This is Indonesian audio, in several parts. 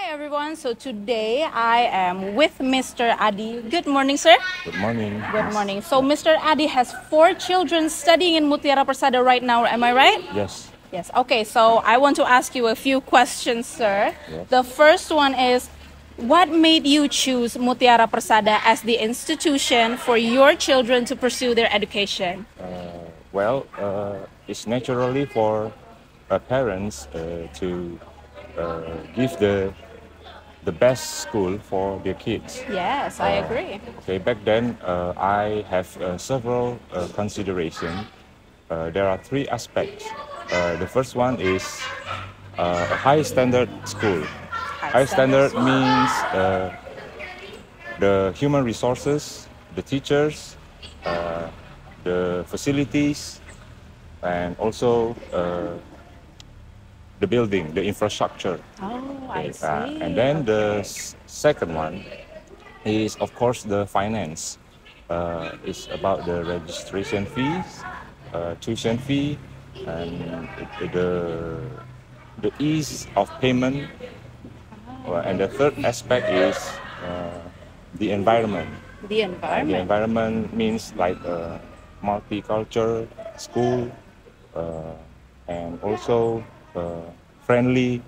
everyone. So today I am with Mr. Adi. Good morning, sir. Good morning. Good morning. So Mr. Adi has 4 children studying in Mutiara Persada right now. Am I right? Yes. Yes. Okay, so I want to ask you a few questions, sir. Yes. The first one is, what made you choose Mutiara Persada as the institution for your children to pursue their education? It's naturally for parents to give the best school for their kids. Yes, I agree. Okay, back then I have several considerations. There are 3 aspects. The first one is a high standard school. High standard means the human resources, the teachers, the facilities, and also the building, the infrastructure. Oh, I see. And then the second one is, of course, the finance. It's about the registration fees, tuition fee, and the ease of payment. And the third aspect is the environment. The environment. The environment means like a multicultural school and also friendly,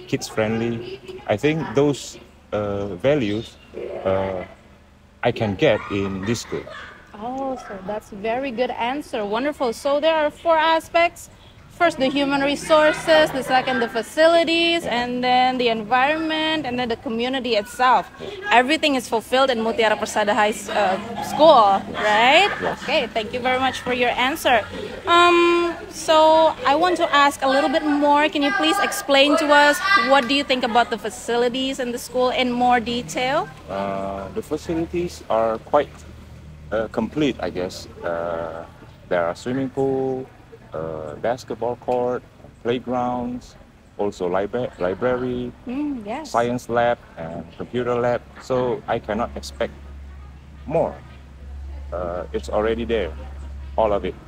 kids friendly. I think those values I can get in this school. Oh, so that's a very good answer. Wonderful. So there are 4 aspects. First, the human resources, the second, the facilities, and then the environment, and then the community itself. Everything is fulfilled in Mutiara Persada High School, right? Yes. Okay, thank you very much for your answer. So I want to ask a little bit more. Can you please explain to us what do you think about the facilities in the school in more detail? The facilities are quite complete, I guess. There are swimming pool, basketball court, playgrounds, also library, Yes. science lab, and computer lab. So I cannot expect more. It's already there, all of it.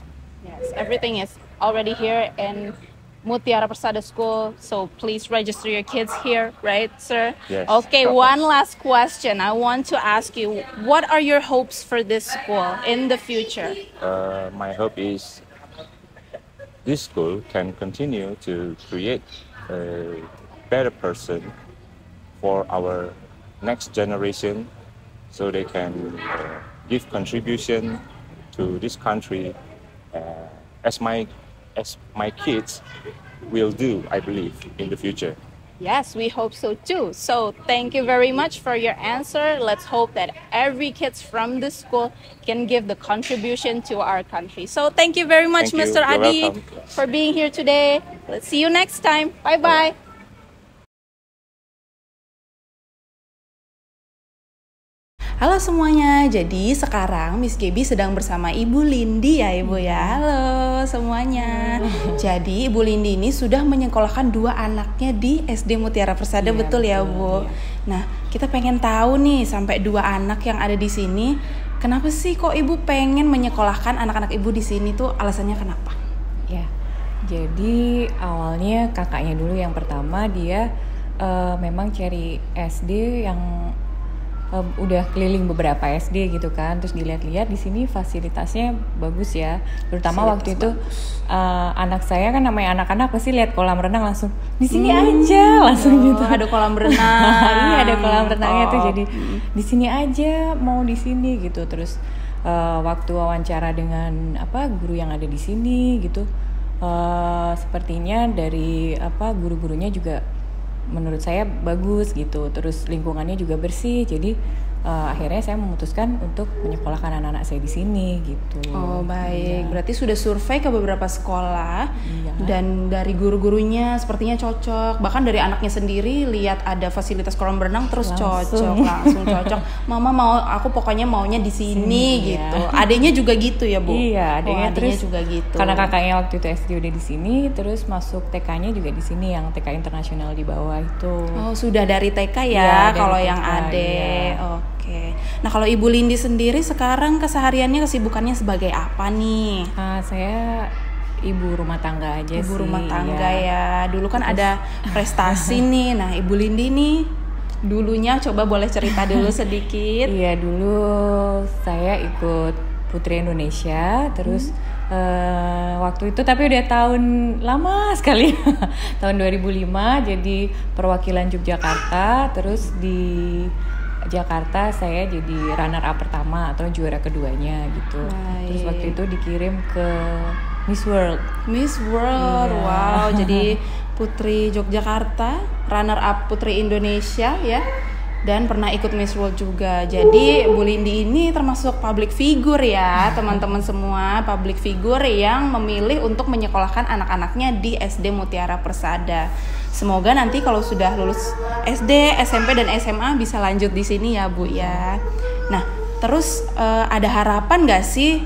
Yes, everything is already here in Mutiara Persada School, so please register your kids here, right, sir? Yes. Okay, one last question. I want to ask you, what are your hopes for this school in the future? My hope is this school can continue to create a better person for our next generation, so they can give contribution to this country as my kids will do, I believe, in the future. Yes, we hope so too. So thank you very much for your answer. Let's hope that every kids from this school can give the contribution to our country. So thank you very much, Thank you. Mr. You're Adi, welcome. for being here today. Let's see you next time. Bye-bye. Halo semuanya, jadi sekarang Miss Gaby sedang bersama Ibu Lindi ya Ibu ya. Halo semuanya. Jadi Ibu Lindi ini sudah menyekolahkan 2 anaknya di SD Mutiara Persada, betul ya Bu? Iya. Nah, kita pengen tahu nih sampai 2 anak yang ada di sini, kenapa sih kok Ibu pengen menyekolahkan anak-anak Ibu di sini tuh, alasannya kenapa? Ya, jadi awalnya kakaknya dulu yang pertama, dia memang cari SD yang udah keliling beberapa SD gitu kan, terus dilihat-lihat di sini fasilitasnya bagus ya, terutama waktu itu anak saya kan namanya anak-anak pasti lihat kolam renang langsung di sini aja langsung gitu, Ada kolam renang. iya ada kolam renangnya tuh, jadi di sini aja, mau di sini gitu. Terus waktu wawancara dengan guru yang ada di sini gitu, sepertinya dari guru-gurunya juga menurut saya bagus gitu, terus lingkungannya juga bersih, jadi akhirnya saya memutuskan untuk menyekolahkan anak-anak saya di sini gitu. Oh baik, berarti sudah survei ke beberapa sekolah. Iya. Dan dari guru-gurunya sepertinya cocok, bahkan dari anaknya sendiri lihat ada fasilitas kolam renang terus langsung cocok. Mama mau, aku pokoknya maunya di sini gitu. Iya. Adanya juga gitu ya Bu? Iya, adanya adanya terus juga gitu. karena kakaknya waktu itu SD udah di sini, terus masuk TK-nya juga di sini, yang TK internasional di bawah itu. Oh sudah dari TK ya, Iya, dari kalau TK, yang adek. iya. Oke. Nah kalau Ibu Lindi sendiri sekarang kesehariannya, kesibukannya sebagai apa nih? Saya ibu rumah tangga aja sih. Ibu rumah tangga ya. Dulu kan ada prestasi nih. Nah Ibu Lindi nih dulunya coba boleh cerita dulu sedikit. Iya, dulu saya ikut Putri Indonesia, terus waktu itu tapi udah tahun lama sekali, tahun 2005 jadi perwakilan Yogyakarta, terus di Jakarta saya jadi runner up pertama atau juara keduanya gitu. Baik. Terus waktu itu dikirim ke Miss World. Miss World, Iya. wow. Jadi Putri Yogyakarta, runner up Putri Indonesia ya, dan pernah ikut Miss World juga. Jadi Bu Lindi ini termasuk public figure ya, teman-teman semua, public figure yang memilih untuk menyekolahkan anak-anaknya di SD Mutiara Persada. Semoga nanti kalau sudah lulus SD, SMP dan SMA bisa lanjut di sini ya Bu ya. Nah, terus ada harapan nggak sih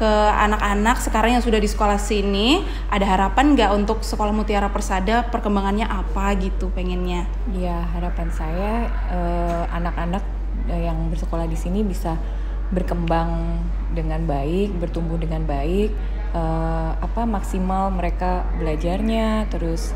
ke anak-anak sekarang yang sudah di sekolah sini, ada harapan nggak untuk sekolah Mutiara Persada perkembangannya apa gitu pengennya? Ya, harapan saya anak-anak yang bersekolah di sini bisa berkembang dengan baik, bertumbuh dengan baik, maksimal mereka belajarnya, terus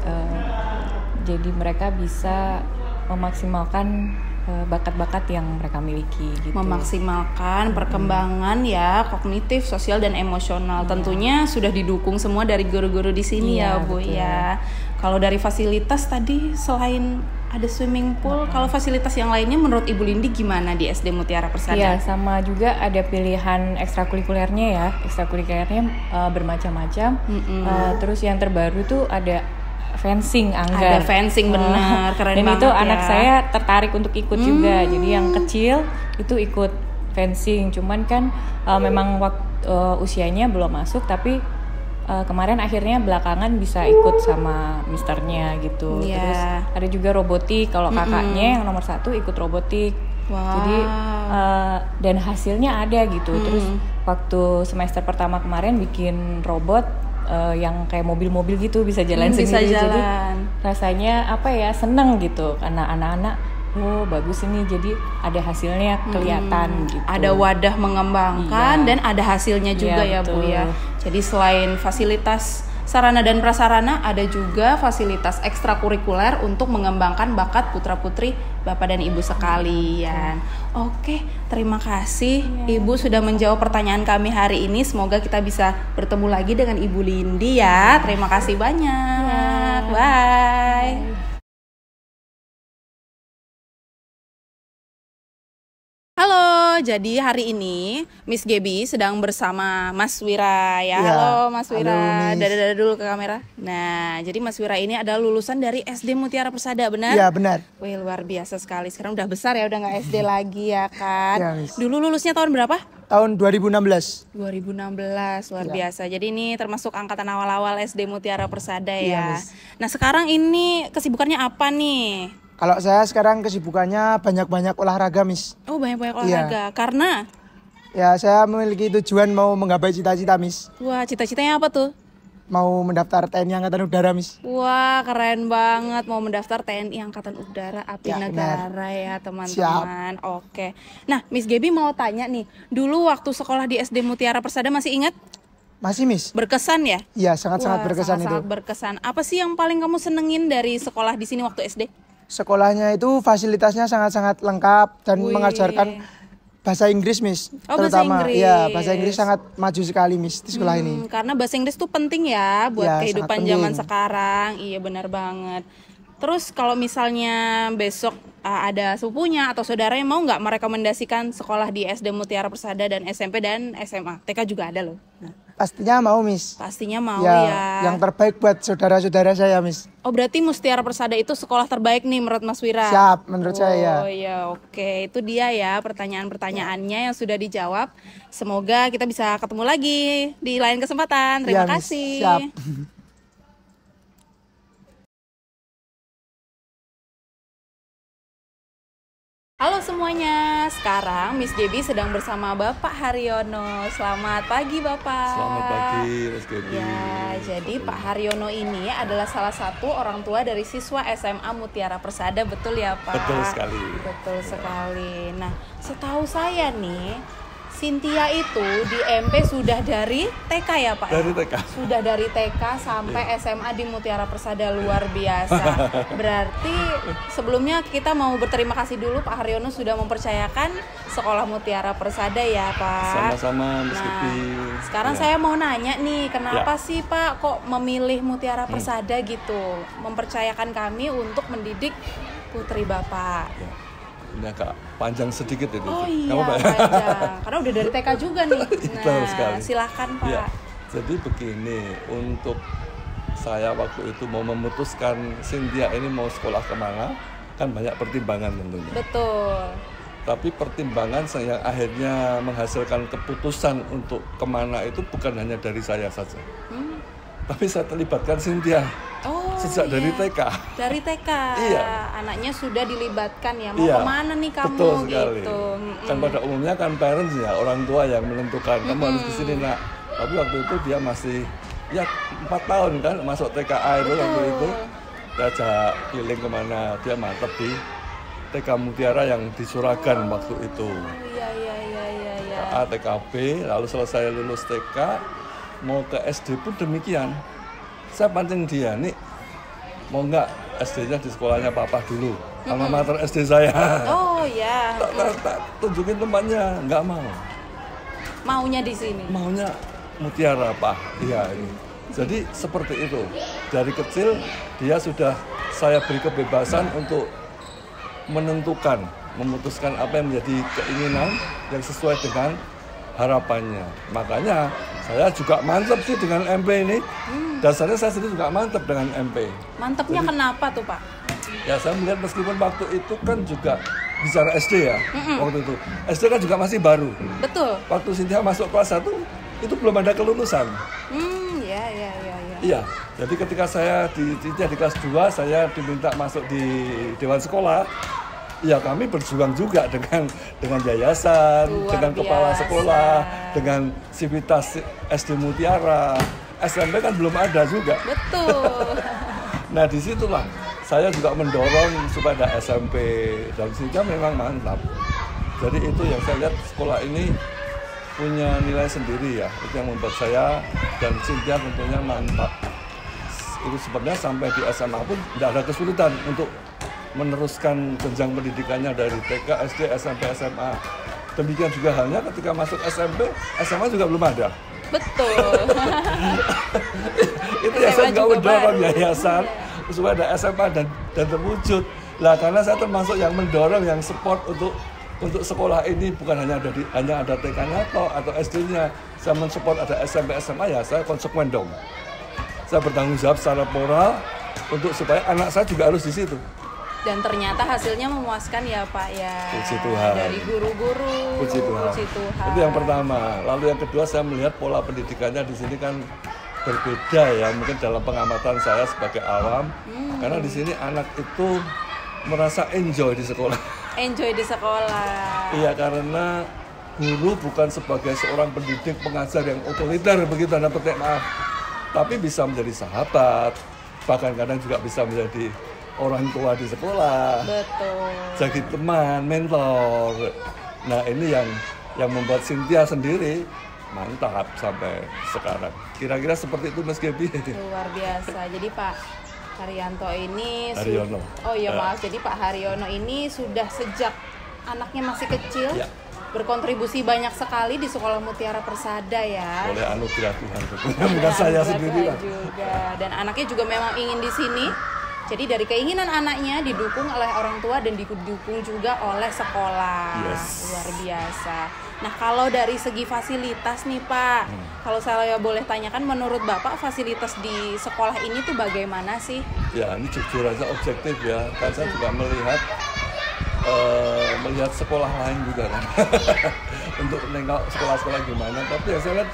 jadi mereka bisa memaksimalkan bakat-bakat yang mereka miliki gitu. Memaksimalkan perkembangan ya kognitif, sosial dan emosional. Tentunya sudah didukung semua dari guru-guru di sini ya Bu betul. ya. Kalau dari fasilitas tadi selain ada swimming pool, kalau fasilitas yang lainnya menurut Ibu Lindi gimana di SD Mutiara Persada? Iya, sama juga ada pilihan ekstrakurikulernya ya. Ekstrakurikulernya bermacam-macam. Terus yang terbaru tuh ada fencing, Anggar. Ada fencing, benar, keren Dan banget itu ya. anak saya tertarik untuk ikut juga. Jadi yang kecil itu ikut fencing. Cuman kan memang usianya belum masuk, tapi kemarin akhirnya belakangan bisa ikut sama misternya gitu. Iya. Terus ada juga robotik. Kalau kakaknya yang nomor 1 ikut robotik. Wow. Jadi dan hasilnya ada gitu. Terus waktu semester pertama kemarin bikin robot yang kayak mobil-mobil gitu, bisa jalan Bisa sendiri. jalan. Jadi rasanya seneng gitu karena anak-anak bagus ini, jadi ada hasilnya kelihatan gitu. Ada wadah mengembangkan Iya. dan ada hasilnya juga ya Iya, Bu betul. ya. Jadi selain fasilitas sarana dan prasarana, ada juga fasilitas ekstrakurikuler untuk mengembangkan bakat putra-putri Bapak dan Ibu sekalian. Oke, terima kasih Ibu sudah menjawab pertanyaan kami hari ini. Semoga kita bisa bertemu lagi dengan Ibu Lindi ya. Terima kasih banyak. Bye. Halo, jadi hari ini Miss Gaby sedang bersama Mas Wira ya. Ya, Halo Mas Wira, halo, Miss. dada dulu ke kamera. Nah, jadi Mas Wira ini adalah lulusan dari SD Mutiara Persada, benar? Iya benar. Wih, luar biasa sekali. Sekarang udah besar ya, udah nggak SD lagi ya kan? Iya, Miss. Dulu lulusnya tahun berapa? Tahun 2016. 2016, luar Ya. biasa. Jadi ini termasuk angkatan awal-awal SD Mutiara Persada Iya, ya. Miss. Nah, sekarang ini kesibukannya apa nih? Kalau saya sekarang kesibukannya banyak-banyak olahraga, Miss. Oh, banyak-banyak Iya. olahraga. Karena Ya, saya memiliki tujuan mau menggapai cita-cita, Miss. wah, cita-citanya apa tuh? Mau mendaftar TNI Angkatan Udara, Miss. Wah, keren banget mau mendaftar TNI Angkatan Udara API Ya, Negara ya, teman-teman. Oke. Nah, Miss Gaby mau tanya nih, dulu waktu sekolah di SD Mutiara Persada masih ingat? Masih, Miss? Berkesan ya? Iya, sangat-sangat Wah, berkesan sangat-sangat itu. berkesan. Apa sih yang paling kamu senengin dari sekolah di sini waktu SD? Sekolahnya itu fasilitasnya sangat-sangat lengkap dan Wih. mengajarkan bahasa Inggris, Miss. Oh, bahasa terutama. Inggris. Iya, bahasa Inggris sangat maju sekali, Miss, di sekolah ini. Karena bahasa Inggris tuh penting ya buat Ya, kehidupan sangat zaman penting. sekarang. Iya, benar banget. Terus kalau misalnya besok ada sepupunya atau saudaranya, mau nggak merekomendasikan sekolah di SD Mutiara Persada dan SMP dan SMA? TK juga ada loh. Nah, Pastinya mau, Miss. pastinya mau Ya, ya. yang terbaik buat saudara-saudara saya, Miss. Oh, berarti Mutiara Persada itu sekolah terbaik nih menurut Mas Wira? Siap, menurut saya ya. Oh iya, oke. Itu dia ya pertanyaan-pertanyaannya yang sudah dijawab. Semoga kita bisa ketemu lagi di lain kesempatan. Terima Iya, Miss. kasih. Siap. Halo semuanya, sekarang Miss Gaby sedang bersama Bapak Haryono. Selamat pagi Bapak. Selamat pagi, Mas Gaby. Ya, jadi Pak Haryono ini adalah salah satu orang tua dari siswa SMA Mutiara Persada, betul ya Pak? Betul sekali. Betul sekali. Nah, setahu saya nih, Cynthia itu di MP sudah dari TK ya Pak? Dari TK. Sudah dari TK sampai SMA di Mutiara Persada, luar biasa. Berarti sebelumnya kita mau berterima kasih dulu Pak Haryono sudah mempercayakan Sekolah Mutiara Persada ya Pak. Sama-sama Mas Kiki. Sekarang saya mau nanya nih, kenapa sih Pak kok memilih Mutiara Persada gitu? Mempercayakan kami untuk mendidik putri Bapak. Ini agak panjang sedikit ini. Oh iya, panjang. Karena udah dari TK juga nih. Betul sekali. Silakan Pak. Ya, jadi begini, untuk saya waktu itu mau memutuskan Cynthia ini mau sekolah kemana, kan banyak pertimbangan tentunya. Betul. Tapi pertimbangan yang akhirnya menghasilkan keputusan untuk kemana itu bukan hanya dari saya saja. Tapi saya terlibatkan Cynthia. Sejak dari TK. Dari TK. Iya. Anaknya sudah dilibatkan ya. Mau kemana nih kamu? Betul sekali. Gitu. Kan pada umumnya kan parents ya, orang tua yang menentukan kamu harus di sini nak. Tapi waktu itu dia masih 4 tahun kan masuk TKA itu waktu itu. Diajak keliling kemana, dia mantep di TK Mutiara yang di Suragan waktu itu. Iya. TKB, lalu selesai lulus TK mau ke SD pun demikian. Saya pancing dia nih, mau nggak SD-nya di sekolahnya papa dulu, alma mater SD saya. Oh ya. Tak tunjukin tempatnya, nggak mau. Maunya di sini. Maunya Mutiara Pak, iya ini. Jadi seperti itu. Dari kecil dia sudah saya beri kebebasan untuk menentukan, memutuskan apa yang menjadi keinginan yang sesuai dengan harapannya. Makanya saya juga mantap sih dengan MP ini. Dasarnya saya sendiri juga mantap dengan MP. Mantapnya kenapa tuh Pak? Ya saya melihat meskipun waktu itu kan juga bicara SD ya. Waktu itu SD kan juga masih baru. Betul. Waktu Cynthia masuk kelas 1 itu belum ada kelulusan. Iya. Jadi ketika saya di kelas 2 saya diminta masuk di Dewan Sekolah. Ya kami berjuang juga dengan yayasan, dengan kepala sekolah, dengan sivitas SD Mutiara. SMP kan belum ada juga. Betul. Nah disitulah saya juga mendorong supaya ada SMP dan Cynthia memang mantap. Jadi itu yang saya lihat sekolah ini punya nilai sendiri ya. Itu yang membuat saya dan Cynthia tentunya mantap. Itu sebabnya sampai di SMA pun tidak ada kesulitan untuk meneruskan jenjang pendidikannya dari TK, SD, SMP, SMA. Demikian juga halnya ketika masuk SMP, SMA juga belum ada. Betul. Itu ya saya nggak mendorong yayasan supaya ada SMA dan terwujud. Lah karena saya termasuk yang mendorong, yang support untuk sekolah ini bukan hanya ada TK-nya atau SD-nya. Saya mensupport ada SMP, SMA ya saya konsekuen dong. Saya bertanggung jawab secara moral untuk supaya anak saya juga harus di situ. Dan ternyata hasilnya memuaskan ya Pak ya. Puji Tuhan. Dari guru-guru. Puji Tuhan. Itu yang pertama. Lalu yang kedua saya melihat pola pendidikannya di sini kan berbeda ya. Mungkin dalam pengamatan saya sebagai awam. Karena di sini anak itu merasa enjoy di sekolah. Enjoy di sekolah. Iya, karena guru bukan sebagai seorang pendidik pengajar yang otoriter begitu tanda petik maaf. Tapi bisa menjadi sahabat. Bahkan kadang juga bisa menjadi orang tua di sekolah, betul. Jadi teman, mentor. Nah ini yang membuat Cynthia sendiri mantap sampai sekarang. Kira-kira seperti itu Mas Gaby. Luar biasa. Jadi Pak Haryanto ini Haryono. Maaf. Jadi Pak Haryono ini sudah sejak anaknya masih kecil berkontribusi banyak sekali di Sekolah Mutiara Persada ya. Oleh anugerah Tuhan tentunya, bukan saya sendiri lah. Juga. Dan anaknya juga memang ingin di sini. Jadi dari keinginan anaknya didukung oleh orang tua dan didukung juga oleh sekolah. Luar biasa. Nah kalau dari segi fasilitas nih Pak, kalau saya boleh tanyakan menurut Bapak fasilitas di sekolah ini tuh bagaimana sih? Ya ini jujur aja objektif ya, kan saya juga melihat sekolah lain juga kan. Untuk menengok sekolah-sekolah gimana, tapi ya saya lihat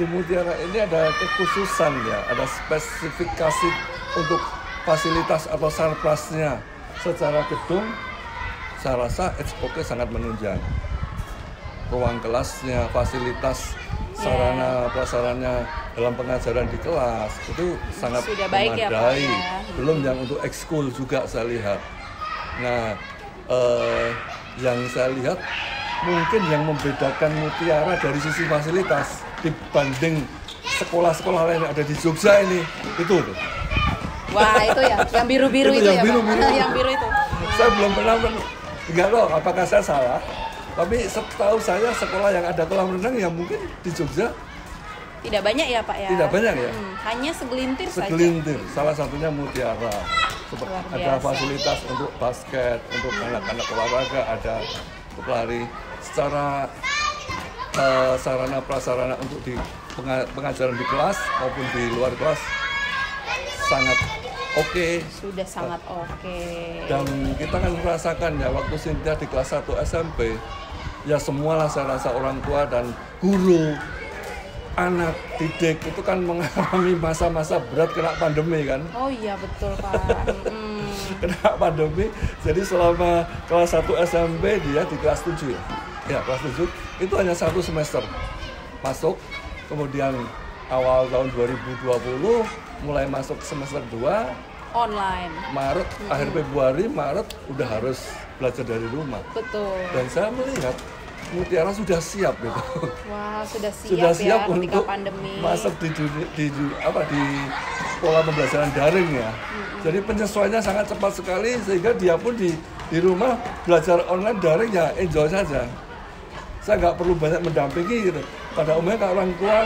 di Mutiara ini ada kekhususan ya, ada spesifikasi untuk fasilitas atau surplusnya secara gedung. Saya rasa SOP sangat menunjang. Ruang kelasnya, fasilitas, sarana prasarannya dalam pengajaran di kelas itu sangat sudah baik memadai. Ya, Pak, ya. Belum yang untuk ekskul juga saya lihat. Nah, yang saya lihat mungkin yang membedakan Mutiara dari sisi fasilitas dibanding sekolah-sekolah lain yang ada di Jogja ini, itu tuh. Wah, itu ya, yang biru-biru itu, yang ya, biru-biru. Pak? Yang biru itu. Saya belum pernah, nggak tahu apakah saya salah, tapi setahu saya sekolah yang ada kolam renang yang mungkin di Jogja Tidak banyak ya, Pak ya? tidak banyak ya. Hanya segelintir saja. Segelintir, salah satunya Mutiara. Luar Ada biasa. fasilitas untuk basket, untuk anak-anak olahraga, ada untuk lari. Secara sarana prasarana untuk di pengajaran di kelas maupun di luar kelas sangat oke. Sudah sangat oke. Dan kita kan merasakan ya waktu Cynthia di kelas 1 SMP, ya semualah saya rasa orang tua dan guru, anak didik itu kan mengalami masa-masa berat kena pandemi kan. Oh iya, betul, Pak. Kena pandemi, jadi selama kelas 1 SMP dia di kelas 7 ya. Ya, kelas 7 itu hanya 1 semester masuk, kemudian awal tahun 2020 mulai masuk semester 2 Online. Maret, akhir Februari, Maret udah harus belajar dari rumah. Betul. Dan saya melihat Mutiara sudah siap gitu. Wah, sudah Sudah siap ya ketika untuk pandemi. masuk di pola pembelajaran daring ya. Jadi penyesuaiannya sangat cepat sekali sehingga dia pun di rumah belajar online daring ya enjoy saja. Saya nggak perlu banyak mendampingi gitu. Pada umumnya kalau orang tua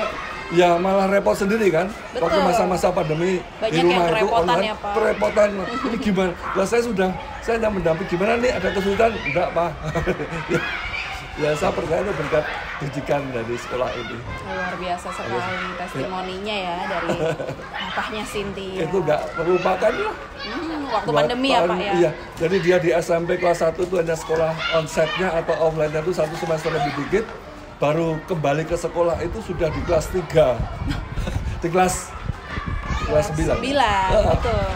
ya malah repot sendiri kan. Betul. Waktu masa-masa pandemi Banyak di rumah yang itu kerepotan online ya, Pak. kerepotan. Ini gimana? Lah saya hanya mendampingi gimana nih ada kesulitan? Enggak, Pak. Ya saya percaya itu berkat didikan dari sekolah ini. Luar biasa sekali testimoninya ya dari papahnya Cynthia. Itu nggak terlupakan ya. Waktu pandemi ya, Pak ya? Iya, jadi dia di SMP kelas 1 itu hanya sekolah onsite-nya atau offline-nya itu 1 semester lebih dikit. Baru kembali ke sekolah itu sudah di kelas 3. Di kelas 9. Betul.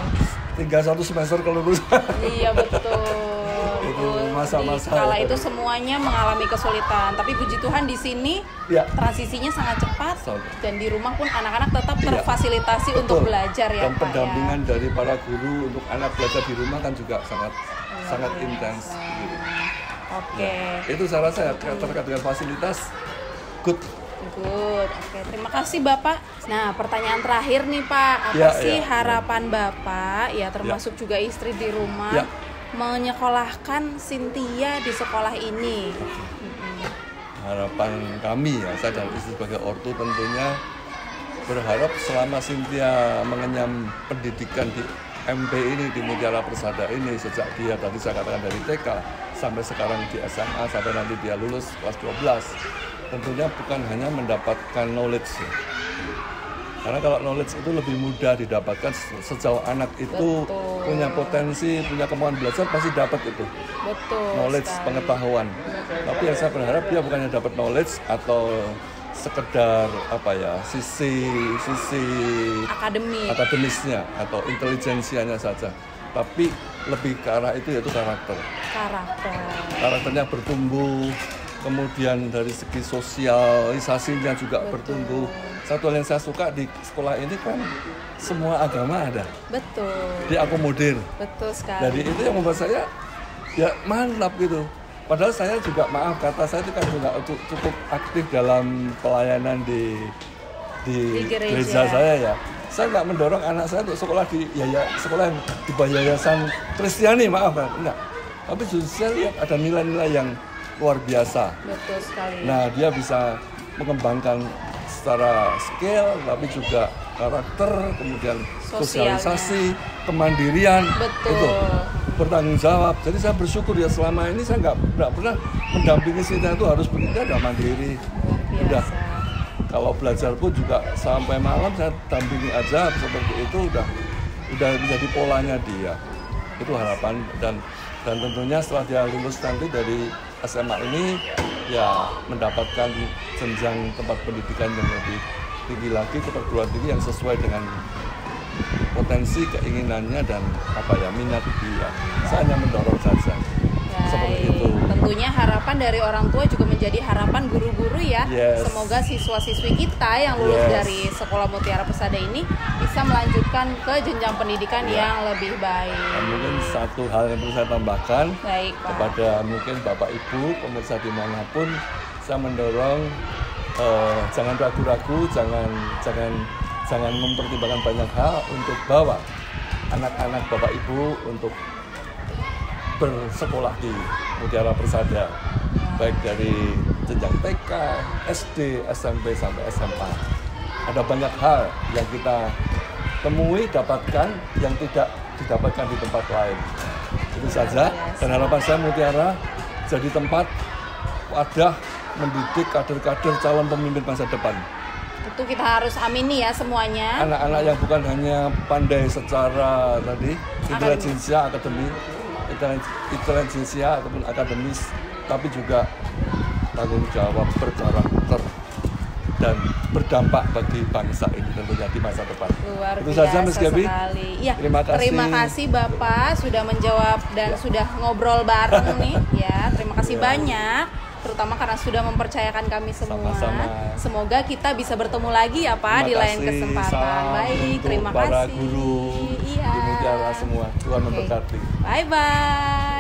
Tinggal 1 semester kelulusan. Iya, betul. Itu masa-masa Kala itu. itu semuanya mengalami kesulitan, tapi puji Tuhan di sini Ya. transisinya sangat cepat dan di rumah pun anak-anak tetap Iya. terfasilitasi untuk Betul. belajar ya, Dan Pak pendampingan ya. dari para guru untuk anak belajar di rumah kan juga sangat Biasa. intens. Gitu. Oke. Itu saya rasa ya terkait dengan fasilitas good. Good. Oke, terima kasih Bapak. Nah, pertanyaan terakhir nih Pak, apa Ya, sih ya. harapan Bapak ya termasuk juga istri di rumah Ya. menyekolahkan Cynthia di sekolah ini? Harapan kami ya, saya dan istri sebagai ortu tentunya berharap selama Cynthia mengenyam pendidikan di MP ini, di Mutiara Persada ini, sejak dia tadi saya katakan dari TK sampai sekarang di SMA, sampai nanti dia lulus kelas 12, tentunya bukan hanya mendapatkan knowledge ya. Karena kalau knowledge itu lebih mudah didapatkan sejauh anak itu Betul. punya potensi, punya kemauan belajar, pasti dapat itu. Betul. Knowledge, sekali. pengetahuan. Tapi yang saya berharap dia bukannya dapat knowledge atau sekedar sisi akademisnya atau intelijensianya saja, tapi lebih ke arah itu yaitu karakter. Karakternya bertumbuh, kemudian dari segi sosialisasinya juga bertumbuh. Satu hal yang saya suka di sekolah ini kan semua agama ada, Betul. diakomodir. Betul sekali. Jadi itu yang membuat saya ya mantap gitu. Padahal saya juga kata saya itu kan juga cukup aktif dalam pelayanan di gereja saya ya. Saya nggak mendorong anak saya untuk sekolah di sekolah yang di yayasan Kristiani, enggak. Tapi justru saya lihat ada nilai-nilai yang luar biasa. Betul sekali. Nah, dia bisa mengembangkan secara skill, tapi juga karakter, kemudian sosialisasi, kemandirian, Betul. itu bertanggung jawab. Jadi saya bersyukur ya selama ini saya nggak pernah mendampingi Cynthia itu harus begini, dia udah mandiri. Luar Udah, biasa. kalau belajar pun juga sampai malam saya dampingi aja seperti itu, udah menjadi polanya dia. Itu harapan dan tentunya setelah dia lulus nanti dari SMA ini ya mendapatkan jenjang tempat pendidikan yang lebih tinggi lagi ke perguruan tinggi yang sesuai dengan potensi keinginannya dan minat dia. Saya hanya mendorong saja. Seperti itu. tentunya harapan dari orang tua juga menjadi harapan guru-guru ya. Yes. Semoga siswa-siswi kita yang lulus Yes. dari Sekolah Mutiara Persada ini bisa melanjutkan ke jenjang pendidikan yang lebih baik. Dan mungkin satu hal yang perlu saya tambahkan Baik, Pak. kepada mungkin Bapak Ibu pemirsa dimanapun, saya mendorong jangan ragu-ragu, jangan mempertimbangkan banyak hal untuk bawa anak-anak Bapak Ibu untuk bersekolah di Mutiara Persada, baik dari jenjang TK, SD, SMP sampai SMA. Ada banyak hal yang kita temui, dapatkan yang tidak didapatkan di tempat lain. Itu saja. Dan harapan saya Mutiara jadi tempat wadah mendidik kader-kader calon pemimpin masa depan. Itu kita harus amini ya semuanya. Anak-anak yang bukan hanya pandai secara tadi intelijensia ataupun akademis, tapi juga tanggung jawab, berkarakter, dan berdampak bagi bangsa ini tentunya di masa depan. Luar Itu biasa saja Mas Gaby. sekali. Ya, Terima kasih. Bapak sudah menjawab dan sudah ngobrol bareng nih ya. Terima kasih banyak, terutama karena sudah mempercayakan kami semua. Sama-sama. Semoga kita bisa bertemu lagi ya Pak di lain kesempatan. Salam Baik, untuk terima para kasih. guru Iya. di Mutiara semua. Tuhan memberkati. Bye bye.